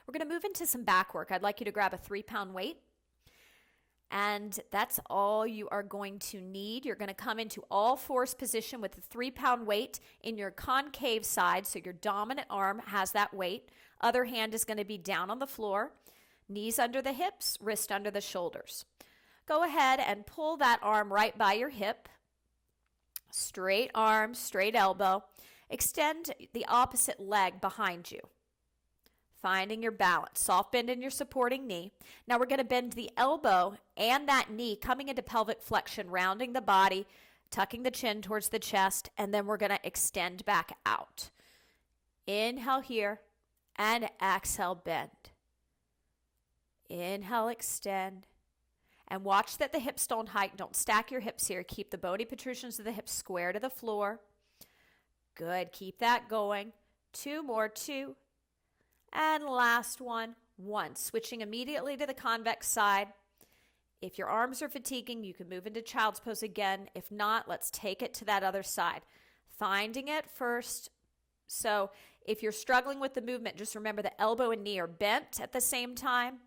We're going to move into some back work. I'd like you to grab a 3-pound weight. And that's all you are going to need. You're going to come into all fours position with the 3-pound weight in your concave side. So your dominant arm has that weight. Other hand is going to be down on the floor. Knees under the hips, wrist under the shoulders. Go ahead and pull that arm right by your hip. Straight arm, straight elbow. Extend the opposite leg behind you. Finding your balance. Soft bend in your supporting knee. Now we're going to bend the elbow and that knee coming into pelvic flexion, rounding the body, tucking the chin towards the chest, and then we're going to extend back out. Inhale here and exhale, bend. Inhale, extend. And watch that the hips don't hike. Don't stack your hips here. Keep the bony protrusions of the hips square to the floor. Good. Keep that going. 2 more. 2. And last one. 1. Switching immediately to the convex side. If your arms are fatiguing, you can move into child's pose again. If not, let's take it to that other side. Finding it first. So if you're struggling with the movement, just remember the elbow and knee are bent at the same time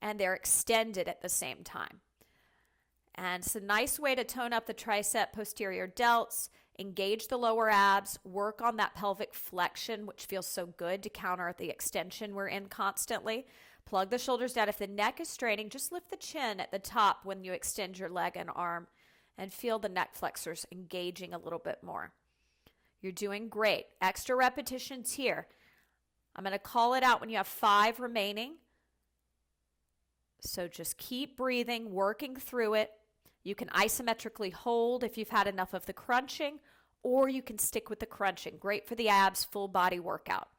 and they're extended at the same time. And it's a nice way to tone up the tricep posterior delts, engage the lower abs, work on that pelvic flexion, which feels so good to counter the extension we're in constantly. Plug the shoulders down. If the neck is straining, just lift the chin at the top when you extend your leg and arm and feel the neck flexors engaging a little bit more. You're doing great. Extra repetitions here. I'm going to call it out when you have 5 remaining. So just keep breathing, working through it. You can isometrically hold if you've had enough of the crunching, or you can stick with the crunching. Great for the abs, full body workout.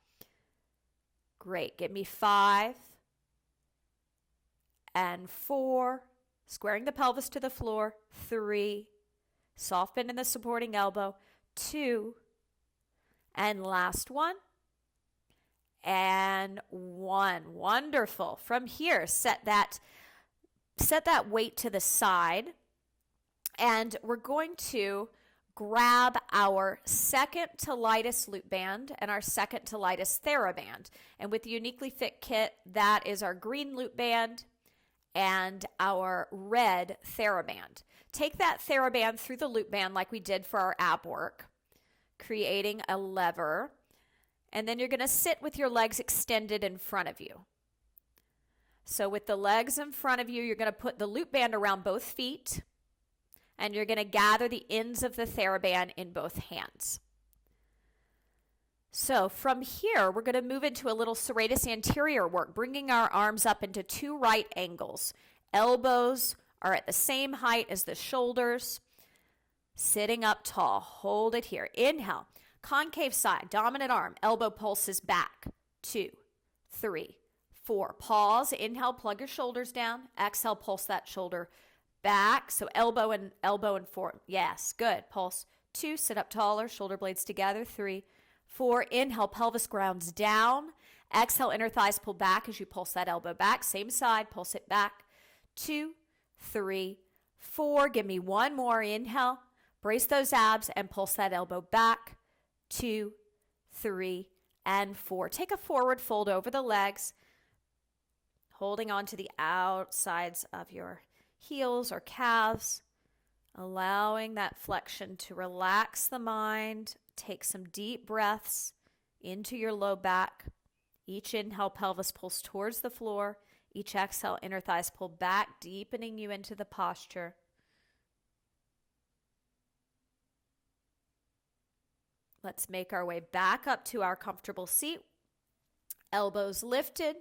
Great. Give me 5 and 4. Squaring the pelvis to the floor. 3. Soft bend in the supporting elbow. 2. And last one. And 1. Wonderful. From here, set that weight to the side. And we're going to grab our second to lightest loop band and our second to lightest TheraBand. And with the YouniquelyFit kit, that is our green loop band and our red TheraBand. Take that TheraBand through the loop band like we did for our ab work, creating a lever. And then you're going to sit with your legs extended in front of you. So with the legs in front of you, you're going to put the loop band around both feet. And you're going to gather the ends of the TheraBand in both hands. So from here, we're going to move into a little serratus anterior work, bringing our arms up into 2 right angles. Elbows are at the same height as the shoulders. Sitting up tall. Hold it here. Inhale. Concave side, dominant arm. Elbow pulses back. 2, 3, 4. Pause. Inhale, plug your shoulders down. Exhale, pulse that shoulder back. So elbow and forward. Yes, good. Pulse. 2, sit up taller, shoulder blades together. 3, 4. Inhale, pelvis grounds down. Exhale, inner thighs pull back as you pulse that elbow back. Same side, pulse it back. 2, 3, 4. Give me 1 more. Inhale, brace those abs and pulse that elbow back. 2, 3, and 4. Take a forward fold over the legs, holding on to the outsides of your heels or calves, allowing that flexion to relax the mind. Take some deep breaths into your low back. Each inhale, pelvis pulls towards the floor. Each exhale, inner thighs pull back, deepening you into the posture. Let's make our way back up to our comfortable seat. Elbows lifted.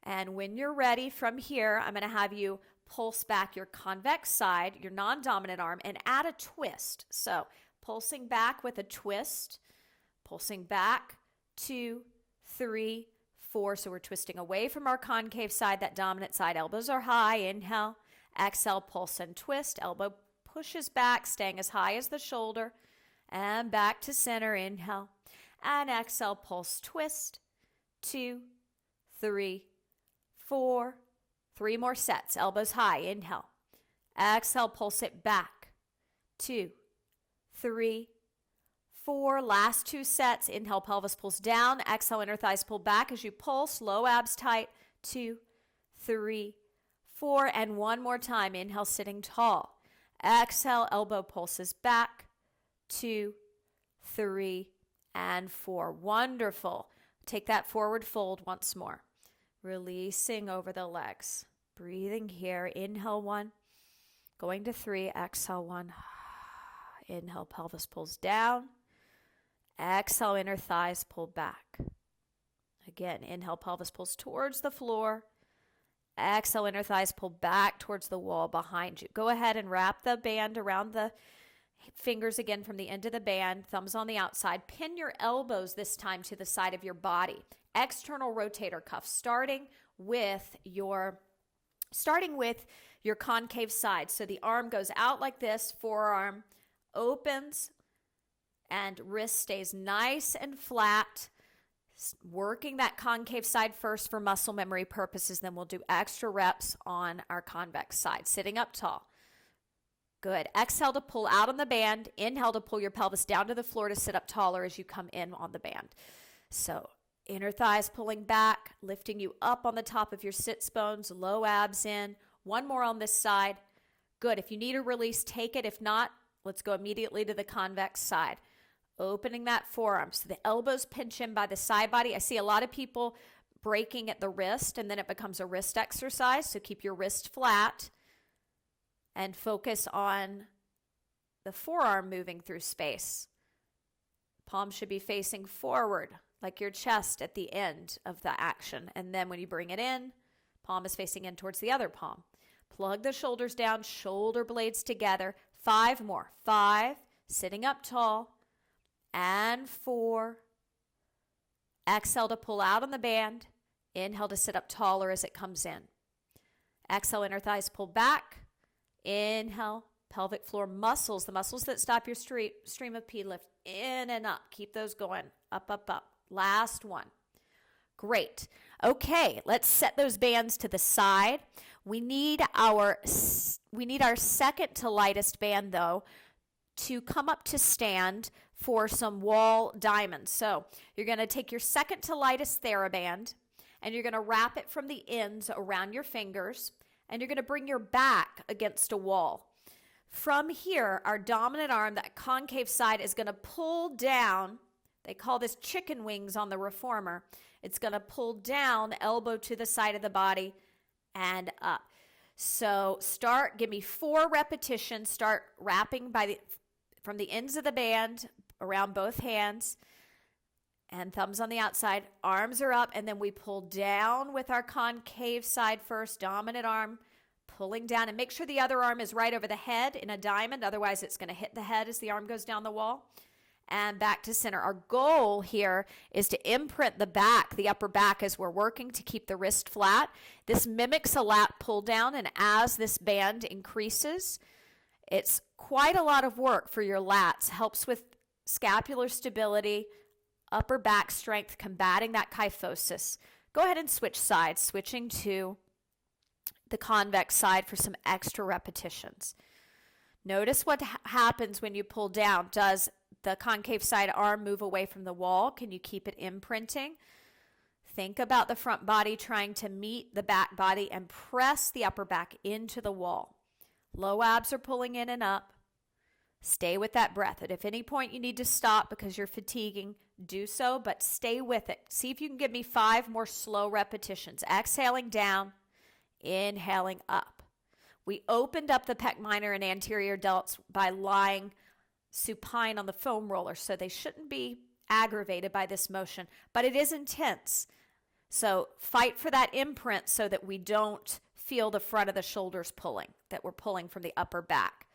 And when you're ready from here, I'm going to have you pulse back your convex side, your non-dominant arm, and add a twist. So pulsing back with a twist, pulsing back, 2, 3, 4. So we're twisting away from our concave side, that dominant side. Elbows are high. Inhale, exhale, pulse and twist. Elbow pushes back, staying as high as the shoulder. And back to center. Inhale and exhale, pulse, twist. 2, 3, 4. 3 more sets. Elbows high. Inhale. Exhale, pulse it back. 2, 3, 4. Last 2 sets. Inhale, pelvis pulls down. Exhale, inner thighs pull back as you pulse. Low abs tight. 2, 3, 4. And one more time. Inhale, sitting tall. Exhale, elbow pulses back. 2, 3, and 4. Wonderful. Take that forward fold once more. Releasing over the legs. Breathing here. Inhale 1. Going to 3. Exhale 1. Inhale, pelvis pulls down. Exhale, inner thighs pull back. Again, inhale, pelvis pulls towards the floor. Exhale, inner thighs pull back towards the wall behind you. Go ahead and wrap the band around the fingers again from the end of the band, thumbs on the outside. Pin your elbows this time to the side of your body. External rotator cuff, starting with your concave side. So the arm goes out like this, forearm opens, and wrist stays nice and flat. Working that concave side first for muscle memory purposes, then we'll do extra reps on our convex side. Sitting up tall. Good. Exhale to pull out on the band. Inhale to pull your pelvis down to the floor to sit up taller as you come in on the band. So inner thighs pulling back, lifting you up on the top of your sits bones, low abs in. One more on this side. Good. If you need a release, take it. If not, let's go immediately to the convex side. Opening that forearm. So the elbows pinch in by the side body. I see a lot of people breaking at the wrist, and then it becomes a wrist exercise. So keep your wrist flat and focus on the forearm moving through space. Palm should be facing forward, like your chest at the end of the action. And then when you bring it in, palm is facing in towards the other palm. Plug the shoulders down, shoulder blades together. 5 more. 5, sitting up tall. And 4. Exhale to pull out on the band. Inhale to sit up taller as it comes in. Exhale, inner thighs pull back. Inhale, pelvic floor muscles, the muscles that stop your stream of pee, lift in and up. Keep those going. Up, up, up. Last one. Great. Okay, let's set those bands to the side. We need our second to lightest band, though, to come up to stand for some wall diamonds. So you're going to take your second to lightest TheraBand, and you're going to wrap it from the ends around your fingers, and you're going to bring your back against a wall. From here, our dominant arm, that concave side, is going to pull down. They call this chicken wings on the reformer. It's going to pull down, elbow to the side of the body, and up. So give me 4 repetitions. Start wrapping from the ends of the band around both hands, and thumbs on the outside. Arms are up, and then we pull down with our concave side first, dominant arm pulling down, and make sure the other arm is right over the head in a diamond. Otherwise, it's going to hit the head as the arm goes down the wall. And back to center. Our goal here is to imprint the back, the upper back, as we're working to keep the wrist flat. This mimics a lat pull down, and as this band increases, it's quite a lot of work for your lats. Helps with scapular stability, upper back strength, combating that kyphosis. Go ahead and switch sides, switching to the convex side for some extra repetitions. Notice what happens when you pull down. Does the concave side arm move away from the wall? Can you keep it imprinting? Think about the front body trying to meet the back body and press the upper back into the wall. Low abs are pulling in and up. Stay with that breath. At any point you need to stop because you're fatiguing, do so, but stay with it. See if you can give me 5 more slow repetitions. Exhaling down, inhaling up. We opened up the pec minor and anterior delts by lying supine on the foam roller, so they shouldn't be aggravated by this motion, but it is intense. So fight for that imprint so that we don't feel the front of the shoulders pulling, that we're pulling from the upper back.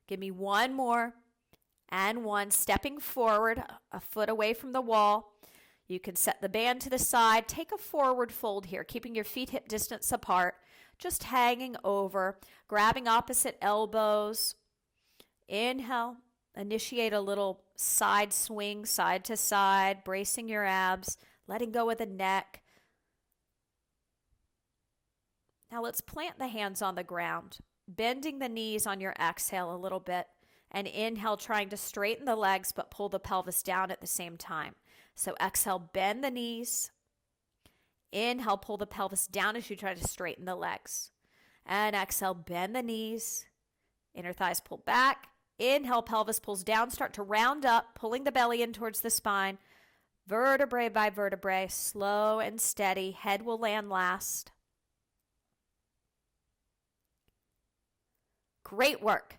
Give me 1 more, and 1. Stepping forward, a foot away from the wall. You can set the band to the side. Take a forward fold here, keeping your feet hip distance apart, just hanging over, grabbing opposite elbows. Inhale. Initiate a little side swing, side to side, bracing your abs, letting go of the neck. Now let's plant the hands on the ground, bending the knees on your exhale a little bit, And inhale, trying to straighten the legs, but pull the pelvis down at the same time. So exhale, bend the knees. Inhale, pull the pelvis down as you try to straighten the legs. And exhale, bend the knees. Inner thighs pull back. Inhale, pelvis pulls down. Start to round up, pulling the belly in towards the spine. Vertebrae by vertebrae, slow and steady. Head will land last. Great work.